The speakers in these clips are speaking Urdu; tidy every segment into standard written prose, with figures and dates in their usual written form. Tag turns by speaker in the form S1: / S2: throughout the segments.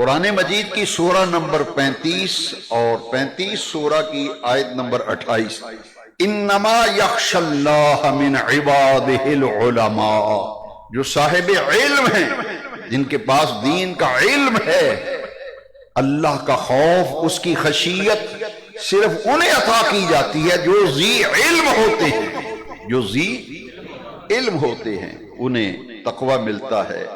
S1: قرآن مجید کی سورہ نمبر 35 اور 35 سورہ کی آیت نمبر 28، انما یخشی اللہ من عبادہ العلماء، جو صاحب علم ہیں، جن کے پاس دین کا علم ہے، اللہ کا خوف، اس کی خشیت صرف انہیں عطا کی جاتی ہے جو ذی علم ہوتے ہیں، جو ذی علم ہوتے ہیں انہیں تقوی ملتا ہے،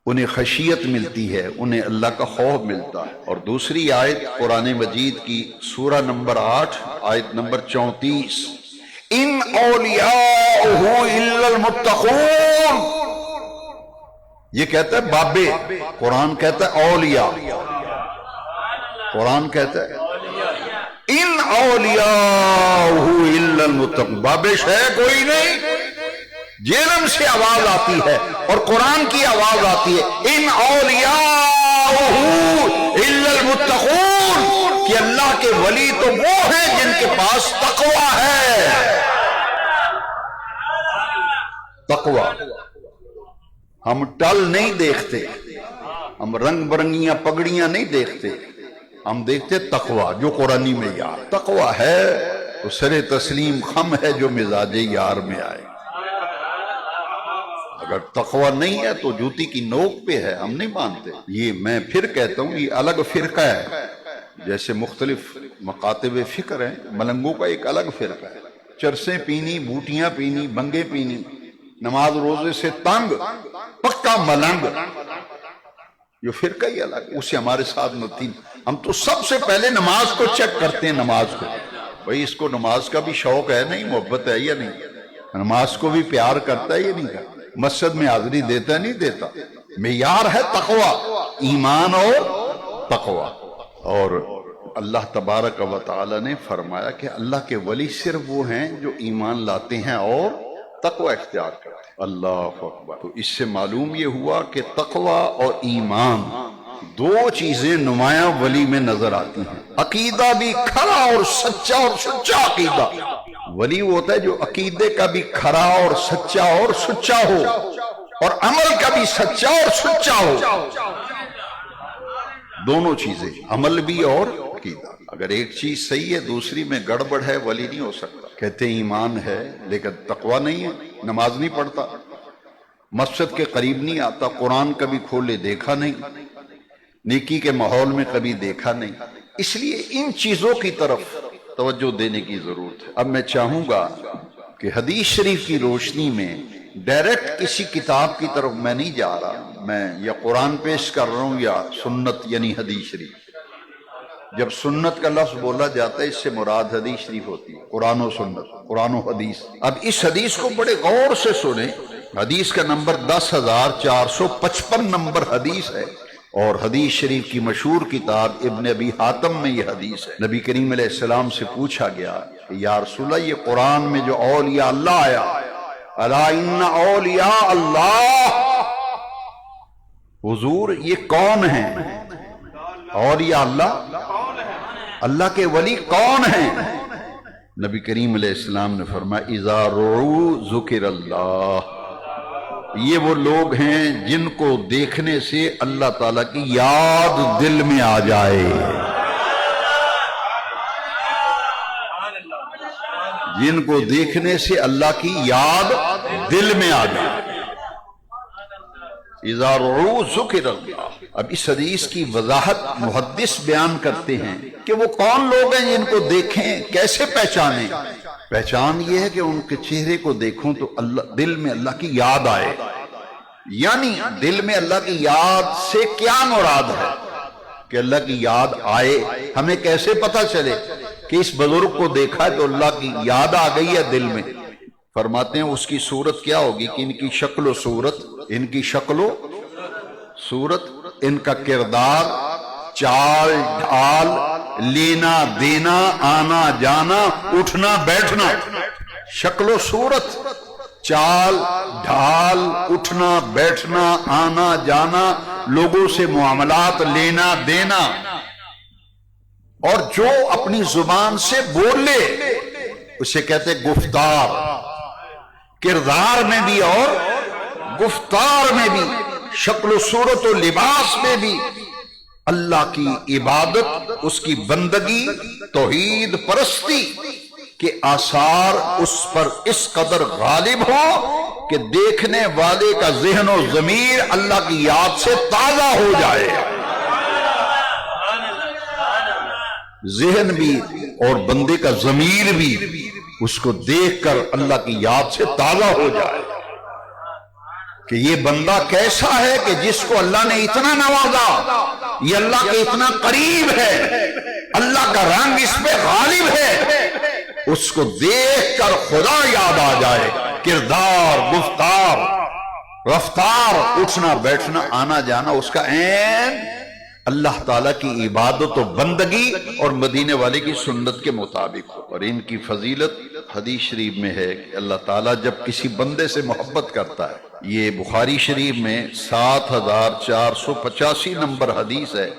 S1: انہیں خشیت ملتی ہے، انہیں اللہ کا خوف ملتا ہے۔ اور دوسری آیت قرآن مجید کی سورہ نمبر 8 آیت نمبر 34، ان اولیاءہ الا المتقون، یہ کہتا ہے بابے، قرآن کہتا ہے اولیاء، قرآن کہتا ہے ان اولیاءہ الا المتقون، بابش ہے کوئی نہیں، جہنم سے آواز آتی ہے اور قرآن کی آواز آتی ہے ان اولیاءہ الا المتقون، کہ اللہ کے ولی تو وہ ہیں جن کے پاس تقوی ہے۔ تقوی، ہم ٹل نہیں دیکھتے، ہم رنگ برنگیاں پگڑیاں نہیں دیکھتے، ہم دیکھتے تقوی جو قرآنی میں یار تقوی ہے، تو سر تسلیم خم ہے جو مزاج یار میں آئے۔ اگر تقوی نہیں ہے تو جوتی کی نوک پہ ہے، ہم نہیں مانتے۔ یہ میں پھر کہتا ہوں، یہ الگ فرقہ ہے، جیسے مختلف مکاتب فکر ہیں، ملنگوں کا ایک الگ فرقہ ہے، چرسیں پینی، بوٹیاں پینی، بنگے پینی، نماز روزے سے تنگ، پکا ملنگ، یہ فرقہ ہی الگ، اس سے ہمارے ساتھ نتین۔ ہم تو سب سے پہلے نماز کو چیک کرتے ہیں، نماز کو، بھئی اس کو نماز کا بھی شوق ہے نہیں، محبت ہے یا نہیں، نماز کو بھی پیار کرتا ہے یا نہیں کرتا، مسجد میں حاضری دیتا نہیں دیتا۔ معیار ہے تقوی، ایمان اور تقوی۔ اور اللہ تبارک و تعالی نے فرمایا کہ اللہ کے ولی صرف وہ ہیں جو ایمان لاتے ہیں اور تقوی اختیار کرتے ہیں۔ اللہ اکبر۔ تو اس سے معلوم یہ ہوا کہ تقوی اور ایمان دو چیزیں نمایاں ولی میں نظر آتی ہیں۔ عقیدہ بھی کھرا اور سچا عقیدہ، ولی وہ ہوتا ہے جو عقیدے کا بھی کھرا اور سچا ہو، اور عمل کا بھی سچا اور سچا ہو، دونوں چیزیں، عمل بھی اور عقیدہ۔ اگر ایک چیز صحیح ہے دوسری میں گڑبڑ ہے، ولی نہیں ہو سکتا۔ کہتے ہیں ایمان ہے لیکن تقوی نہیں ہے، نماز نہیں پڑھتا، مسجد کے قریب نہیں آتا، قرآن کبھی کھولے دیکھا نہیں، نیکی کے ماحول میں کبھی دیکھا نہیں۔ اس لیے ان چیزوں کی طرف توجہ دینے کی ضرورت ہے۔ اب میں چاہوں گا کہ حدیث شریف کی روشنی میں ڈائریکٹ کسی کتاب کی طرف میں نہیں جا رہا، میں یا قرآن پیش کر رہا ہوں یا سنت یعنی حدیث شریف۔ جب سنت کا لفظ بولا جاتا ہے اس سے مراد حدیث شریف ہوتی ہے، قرآن و سنت، قرآن و حدیث۔ اب اس حدیث کو بڑے غور سے سنیں، حدیث کا نمبر 10,455 نمبر حدیث ہے، اور حدیث شریف کی مشہور کتاب ابن ابی حاتم میں یہ حدیث ہے۔ نبی کریم علیہ السلام سے پوچھا گیا کہ یا رسول اللہ، یہ قرآن میں جو اولیاء اللہ آیا، الا ان اولیاء اللہ، حضور یہ کون ہیں؟ اولیاء اللہ، اللہ کے ولی کون ہیں؟ نبی کریم علیہ السلام نے فرمایا اذا رعوا ذکر اللہ، یہ وہ لوگ ہیں جن کو دیکھنے سے اللہ تعالیٰ کی یاد دل میں آ جائے، جن کو دیکھنے سے اللہ کی یاد دل میں آ جائے۔ اذا رعوا ذکر اللہ۔ اب اس حدیث کی وضاحت محدث بیان کرتے ہیں کہ وہ کون لوگ ہیں جن کو دیکھیں کیسے پہچانیں؟ پہچان یہ ہے کہ ان کے چہرے کو دیکھوں تو اللہ دل میں اللہ کی یاد آئے۔ یعنی دل میں اللہ کی یاد سے کیا مراد ہے کہ اللہ کی یاد آئے؟ ہمیں کیسے پتہ چلے کہ اس بزرگ کو دیکھا ہے تو اللہ کی یاد آ گئی ہے دل میں؟ فرماتے ہیں اس کی صورت کیا ہوگی کہ ان کی شکل و صورت، ان کی شکل و صورت، ان کا کردار، چال ڈھال، لینا دینا، آنا جانا، اٹھنا بیٹھنا، شکل و صورت، چال ڈھال، اٹھنا بیٹھنا، آنا جانا، لوگوں سے معاملات، لینا دینا، اور جو اپنی زبان سے بولے اسے کہتے گفتار، کردار میں بھی اور گفتار میں بھی، شکل و صورت و لباس میں بھی، اللہ کی عبادت، اس کی بندگی، توحید پرستی کے آثار اس پر اس قدر غالب ہو کہ دیکھنے والے کا ذہن و ضمیر اللہ کی یاد سے تازہ ہو جائے، ذہن بھی اور بندے کا ضمیر بھی اس کو دیکھ کر اللہ کی یاد سے تازہ ہو جائے کہ یہ بندہ کیسا ہے کہ جس کو اللہ نے اتنا نوازا، یہ اللہ کے اتنا قریب ہے، اللہ کا رنگ اس پہ غالب ہے، اس کو دیکھ کر خدا یاد آ جائے، کردار، گفتار، رفتار، اٹھنا بیٹھنا، آنا جانا اس کا عین اللہ تعالیٰ کی عبادت و بندگی اور مدینے والے کی سنت کے مطابق ہو۔ اور ان کی فضیلت حدیث شریف میں ہے کہ اللہ تعالیٰ جب کسی بندے سے محبت کرتا ہے، یہ بخاری شریف میں 7485 نمبر حدیث ہے،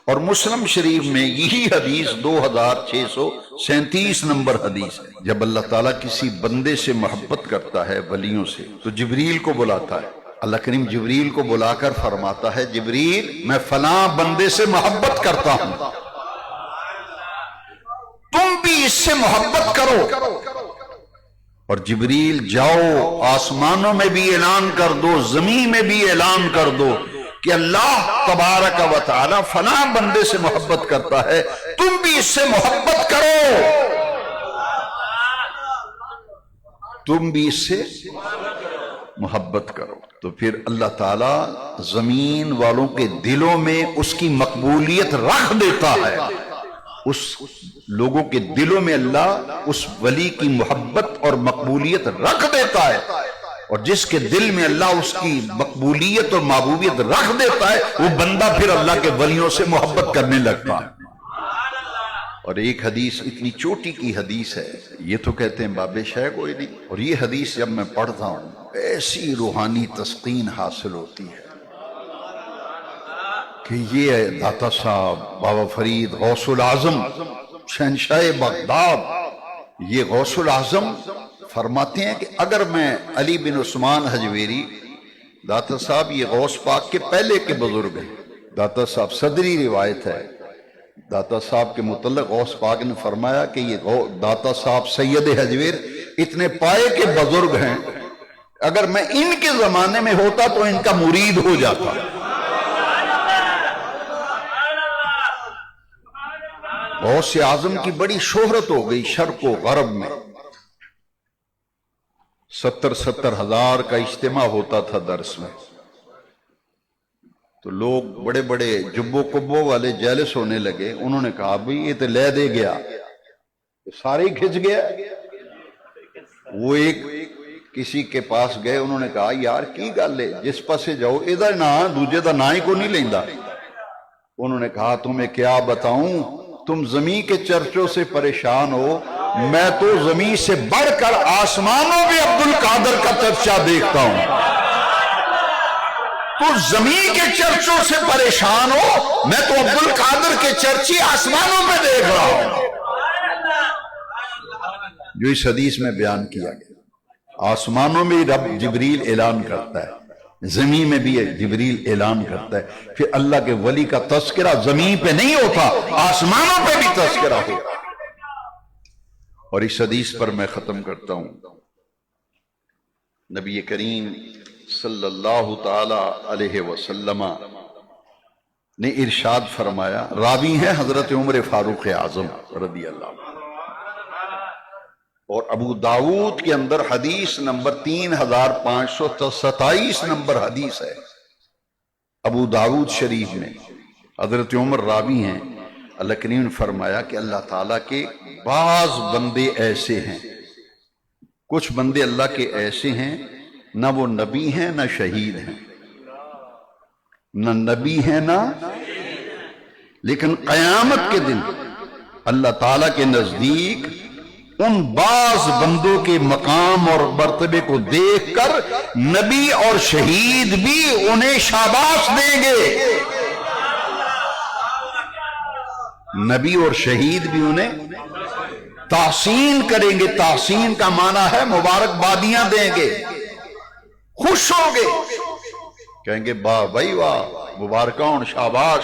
S1: اور مسلم شریف میں یہی حدیث 2637 نمبر حدیث ہے۔ جب اللہ تعالیٰ کسی بندے سے محبت کرتا ہے ولیوں سے تو جبریل کو بلاتا ہے، اللہ کریم جبریل کو بلا کر فرماتا ہے، جبریل میں فلاں بندے سے محبت کرتا ہوں، تم بھی اس سے محبت کرو، اور جبریل جاؤ آسمانوں میں بھی اعلان کر دو، زمین میں بھی اعلان کر دو کہ اللہ تبارک و تعالی فلاں بندے سے محبت کرتا ہے، تم بھی اس سے محبت کرو، تم بھی اس سے محبت کرو۔ تو پھر اللہ تعالیٰ زمین والوں کے دلوں میں اس کی مقبولیت رکھ دیتا ہے، اس لوگوں کے دلوں میں اللہ اس ولی کی محبت اور مقبولیت رکھ دیتا ہے، اور جس کے دل میں اللہ اس کی مقبولیت اور محبوبیت رکھ دیتا ہے وہ بندہ پھر اللہ کے ولیوں سے محبت کرنے لگتا ہے۔ اور ایک حدیث اتنی چوٹی کی حدیث ہے، یہ تو کہتے ہیں باب شے کوئی نہیں، اور یہ حدیث جب میں پڑھتا ہوں ایسی روحانی تسکین حاصل ہوتی ہے کہ یہ داتا صاحب بابا فرید غوث العظم شہنشاہ بغداد، یہ غوث العظم فرماتے ہیں کہ اگر میں علی بن عثمان حجویری، داتا صاحب یہ غوث پاک کے پہلے کے بزرگ ہیں، داتا صاحب صدری روایت ہے، داتا صاحب کے متعلق غوث پاک نے فرمایا کہ یہ داتا صاحب سید حجویر اتنے پائے کے بزرگ ہیں، اگر میں ان کے زمانے میں ہوتا تو ان کا مرید ہو جاتا۔ غوث اعظم کی بڑی شہرت ہو گئی شرق و غرب میں، 70 ہزار کا اجتماع ہوتا تھا درس میں، تو لوگ بڑے بڑے جبوں کبوں والے جالس ہونے لگے، انہوں نے کہا بھئی یہ تو لے دے گیا، سارے ہی کھچ گیا۔ وہ ایک کسی کے پاس گئے، انہوں نے کہا یار کی گل ہے، جس پاسے جاؤ ادھر نہ دوجے دا نہ ہی کو نہیں لیندا۔ انہوں نے کہا تمہیں کیا بتاؤں، تم زمین کے چرچوں سے پریشان ہو، میں تو زمین سے بڑھ کر آسمانوں میں عبد القادر کا چرچا دیکھتا ہوں، تو زمین کے چرچوں سے پریشان ہو، میں تو عبد القادر کے چرچی آسمانوں میں دیکھ رہا ہوں۔ جو اس حدیث میں بیان کیا گیا، آسمانوں میں رب جبریل اعلان کرتا ہے، زمین میں بھی جبریل اعلان کرتا ہے، پھر اللہ کے ولی کا تذکرہ زمین پہ نہیں ہوتا، آسمانوں پہ بھی تذکرہ ہوتا۔ اور اس حدیث پر میں ختم کرتا ہوں، نبی کریم صلی اللہ تعالی علیہ وسلم نے ارشاد فرمایا، راوی ہیں حضرت عمر فاروق اعظم رضی اللہ عنہ، اور ابو داؤد کے اندر حدیث نمبر 3527 نمبر حدیث ہے، ابو داؤد شریف میں حضرت عمر راوی ہیں، اللہ کریم نے فرمایا کہ اللہ تعالیٰ کے بعض بندے ایسے ہیں، کچھ بندے اللہ کے ایسے ہیں نہ وہ نبی ہیں نہ شہید ہیں، نہ نبی ہیں نہ، لیکن قیامت کے دن اللہ تعالیٰ کے نزدیک ان بعض بندوں کے مقام اور مرتبے کو دیکھ کر نبی اور شہید بھی انہیں شاباش دیں گے، نبی اور شہید بھی انہیں تحسین کریں گے، تحسین کا معنی ہے مبارکبادیاں دیں گے، خوش ہوں گے، کہیں گے واہ بھائی واہ، مبارکاں شاباش،